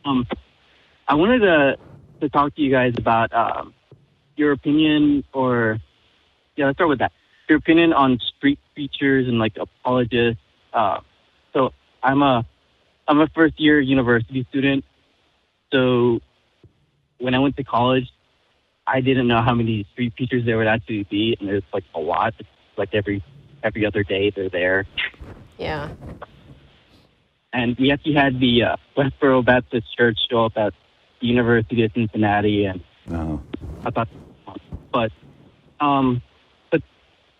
I wanted to talk to you guys about your opinion, let's start with that. Your opinion on street preachers and like apologists. So I'm a first year university student. So when I went to college, I didn't know how many street preachers there would actually be, and there's like a lot. It's like every other day they're there. Yeah. And we actually had the Westboro Baptist Church show up at the University of Cincinnati, and I thought, but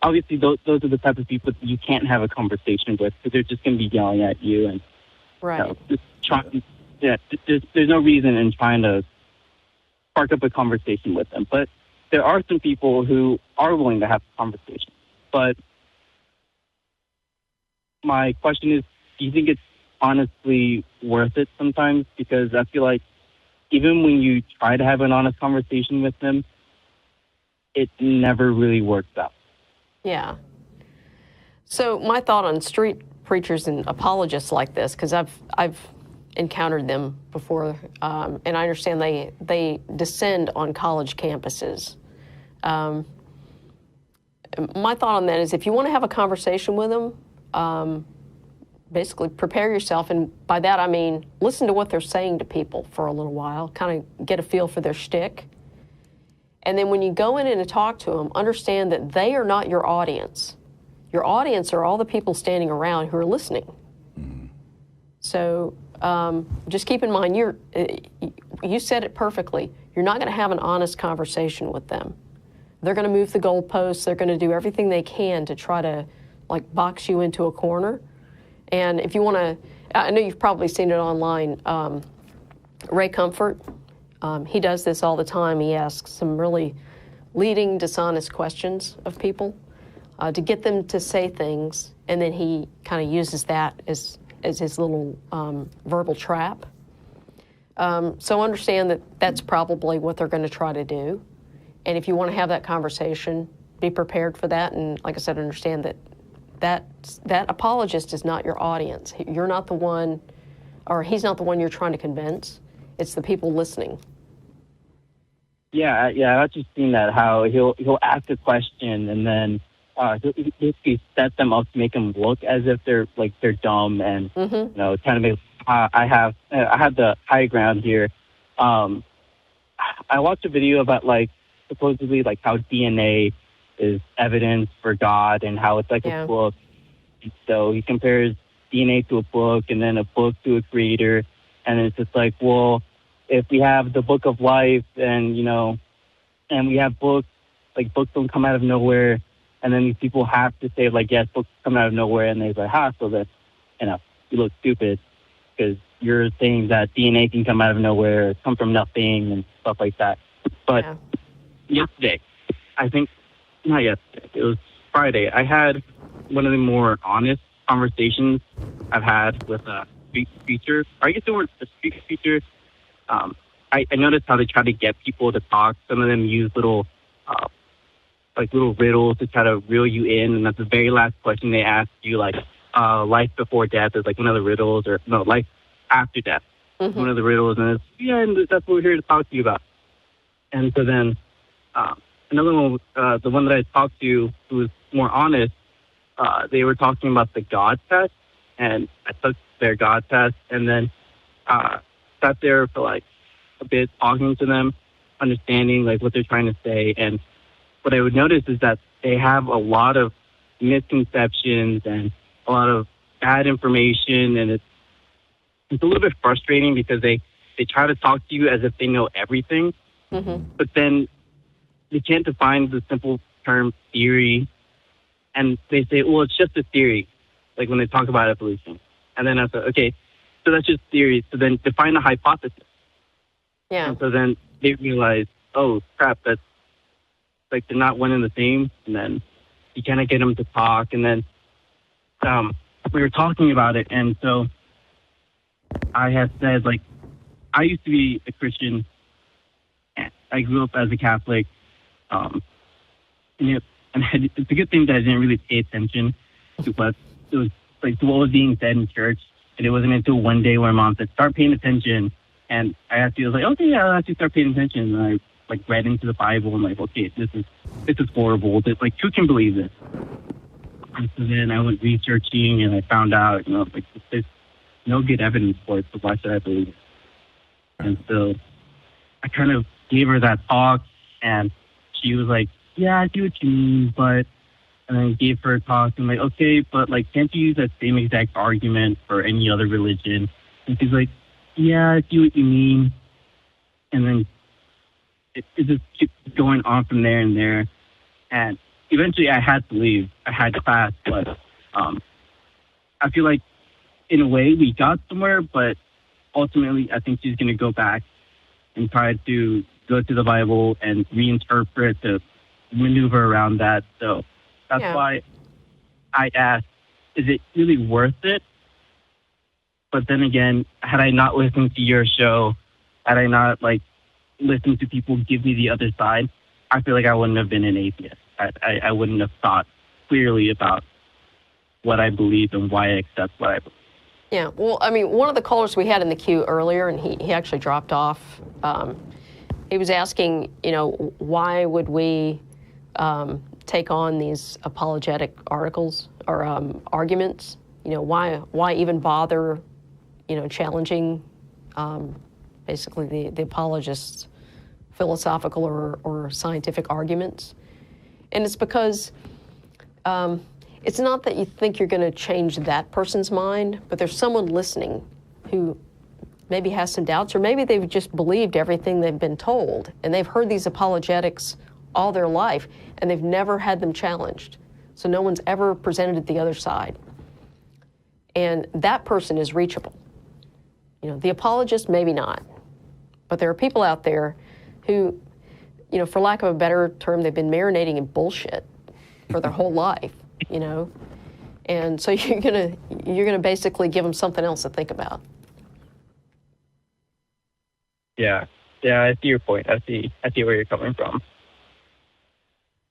obviously those are the type of people you can't have a conversation with because they're just going to be yelling at you, and right. There's no reason in trying to spark up a conversation with them. But there are some people who are willing to have a conversation. But my question is, do you think it's honestly worth it sometimes? Because I feel like even when you try to have an honest conversation with them, it never really works out. Yeah. So my thought on street preachers and apologists like this, because I've encountered them before, and I understand they descend on college campuses. My thought on that is if you want to have a conversation with them, basically prepare yourself, and by that I mean listen to what they're saying to people for a little while, kind of get a feel for their shtick. And then when you go in and talk to them, understand that they are not your audience. Your audience are all the people standing around who are listening. Mm-hmm. So just keep in mind, you said it perfectly. You're not going to have an honest conversation with them. They're going to move the goalposts. They're going to do everything they can to try to like box you into a corner. And if you want to, I know you've probably seen it online, Ray Comfort, he does this all the time. He asks some really leading, dishonest questions of people to get them to say things, and then he kind of uses that as his little verbal trap. So understand that that's probably what they're going to try to do. And if you want to have that conversation, be prepared for that. And like I said, understand that apologist is not your audience. You're not the one, or he's not the one you're trying to convince. It's the people listening. Yeah, I've just seen that, how he'll ask a question and then he'll basically set them up to make them look as if they're dumb and mm-hmm. Kind of make. I have the high ground here. I watched a video about supposedly how DNA is evidence for God and how it's like a book. So he compares DNA to a book and then a book to a creator, and it's just like, well, if we have the book of life and and we have books, books don't come out of nowhere, and then these people have to say yes, books come out of nowhere, and they're like, so that you look stupid because you're saying that DNA can come out of nowhere, come from nothing, and stuff like that. But yesterday, not yesterday, it was Friday, I had one of the more honest conversations I've had with a street preacher. Or I guess they weren't a street preacher. I noticed how they try to get people to talk. Some of them use little riddles to try to reel you in, and that's the very last question they ask you, life before death is one of the riddles, or no, life after death is one of the riddles, and and that's what we're here to talk to you about. And so then another one, the one that I talked to who was more honest, they were talking about the God test, and I took their God test, and then sat there for a bit talking to them, understanding what they're trying to say. And what I would notice is that they have a lot of misconceptions and a lot of bad information, and it's a little bit frustrating because they try to talk to you as if they know everything, but then they can't define the simple term theory, and they say, well, it's just a theory, when they talk about evolution. And then I said, okay, so that's just theory. So then define a hypothesis. Yeah. And so then they realize, oh, crap, that's they're not one and the same. And then you kind of get them to talk. And then we were talking about it. And so I had said, I used to be a Christian. I grew up as a Catholic. And it's a good thing that I didn't really pay attention to what it was to what was being said in church. And it wasn't until one day where Mom said, start paying attention. And I actually was like, okay, yeah, I'll actually start paying attention. And I like read into the Bible and like, okay, this is horrible. Like, who can believe this? And so then I went researching and I found out, like, there's no good evidence for it, so why should I believe it? And so I kind of gave her that talk, and she was like, yeah, I see what you mean, but, and I gave her a talk, and I'm like, okay, but like, can't you use that same exact argument for any other religion? And she's like, yeah, I see what you mean. And then it just keeps going on from there and there. And eventually I had to leave. I had class, but I feel like in a way we got somewhere, but ultimately I think she's going to go back and try to go to the Bible and reinterpret to maneuver around that. So that's why I asked, is it really worth it? But then again, had I not listened to your show, had I not like listened to people give me the other side, I feel like I wouldn't have been an atheist. I wouldn't have thought clearly about what I believe and why I accept what I believe. Yeah, well, I mean, one of the callers we had in the queue earlier, and he actually dropped off, he was asking, why would we take on these apologetic articles or arguments? Why even bother, challenging basically the apologists' philosophical or scientific arguments? And it's because it's not that you think you're going to change that person's mind, but there's someone listening who maybe has some doubts, or maybe they've just believed everything they've been told, and they've heard these apologetics all their life, and they've never had them challenged. So no one's ever presented the other side. And that person is reachable. The apologist, maybe not. But there are people out there who, for lack of a better term, they've been marinating in bullshit for their whole life, And so you're gonna basically give them something else to think about. Yeah, I see your point. I see where you're coming from.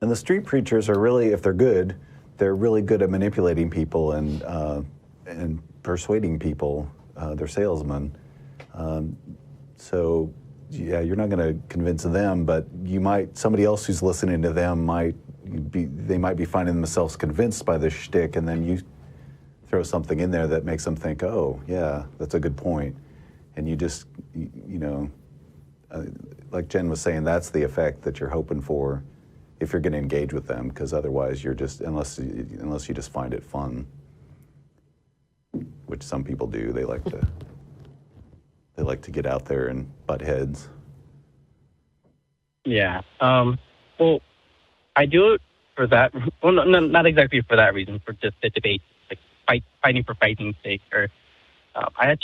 And the street preachers are really, if they're good, they're really good at manipulating people and persuading people. They're salesmen. So, yeah, you're not going to convince them, but somebody else who's listening to them might be finding themselves convinced by this shtick, and then you throw something in there that makes them think, oh, yeah, that's a good point. And you just, like Jen was saying, that's the effect that you're hoping for if you're going to engage with them, because otherwise you're just, unless you just find it fun, which some people do, they like to get out there and butt heads. Yeah. Well, I do it for that. Well, no, not exactly for that reason. For just the debate, like fighting for fighting's sake. Or I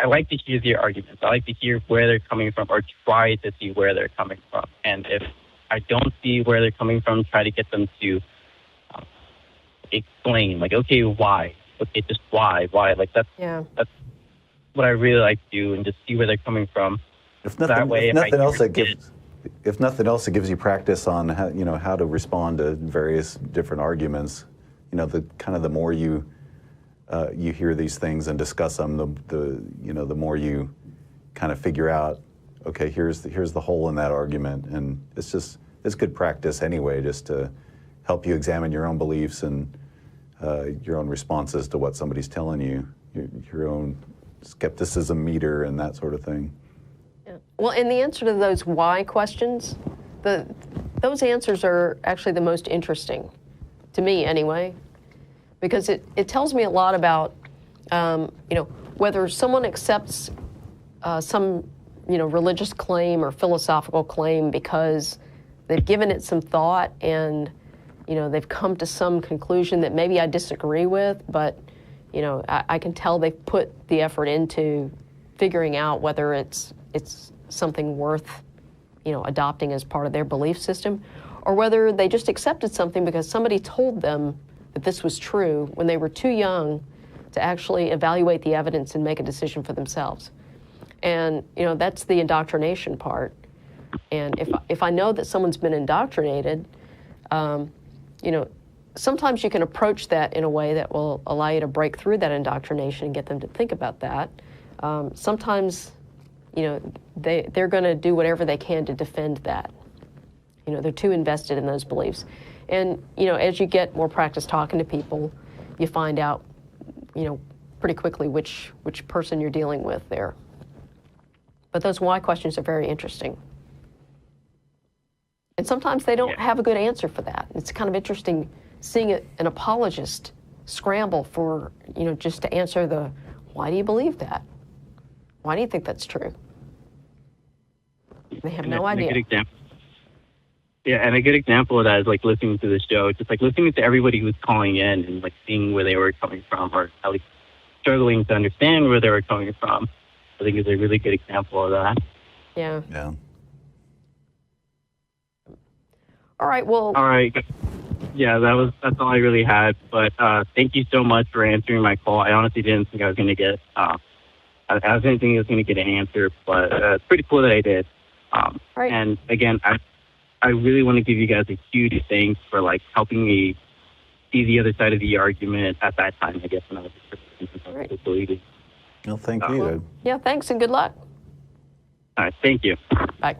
like to hear their arguments. I like to hear where they're coming from, or try to see where they're coming from. And if I don't see where they're coming from, try to get them to explain. Like, okay, why? Okay, just why? Like that's what I really like to do, and just see where they're coming from. If nothing else, it gives you practice on how to respond to various different arguments. The more you hear these things and discuss them, the more you kind of figure out, okay, here's the hole in that argument, and it's good practice anyway, just to help you examine your own beliefs and your own responses to what somebody's telling you, your own skepticism meter and that sort of thing. Yeah. Well, and the answer to those why questions, those answers are actually the most interesting, to me anyway, because it tells me a lot about, whether someone accepts some, religious claim or philosophical claim because they've given it some thought and, they've come to some conclusion that maybe I disagree with, but, I can tell they've put the effort into figuring out whether it's something worth, adopting as part of their belief system, or whether they just accepted something because somebody told them that this was true when they were too young to actually evaluate the evidence and make a decision for themselves. And, that's the indoctrination part. And if I know that someone's been indoctrinated, sometimes you can approach that in a way that will allow you to break through that indoctrination and get them to think about that. Sometimes you know, they're going to do whatever they can to defend that. You know, they're too invested in those beliefs. And, you know, as you get more practice talking to people, you find out, you know, pretty quickly which person you're dealing with there. But those why questions are very interesting. And sometimes they don't have a good answer for that. It's kind of interesting seeing an apologist scramble for, you know, just to answer the, why do you believe that? Why do you think that's true? They have no idea. Yeah, and a good example of that is like listening to the show, just like listening to everybody who's calling in and like seeing where they were coming from, or at least struggling to understand where they were coming from. I think is a really good example of that. Yeah. Yeah. All right. Well. All right. Yeah, that's all I really had. But thank you so much for answering my call. I honestly didn't think I was going to get. I didn't think I was going to get an answer, but it's pretty cool that I did. Right. And again, I really want to give you guys a huge thanks for like helping me see the other side of the argument at that time. I guess when I was Well, thank you. Yeah. Thanks and good luck. All right. Thank you. Bye.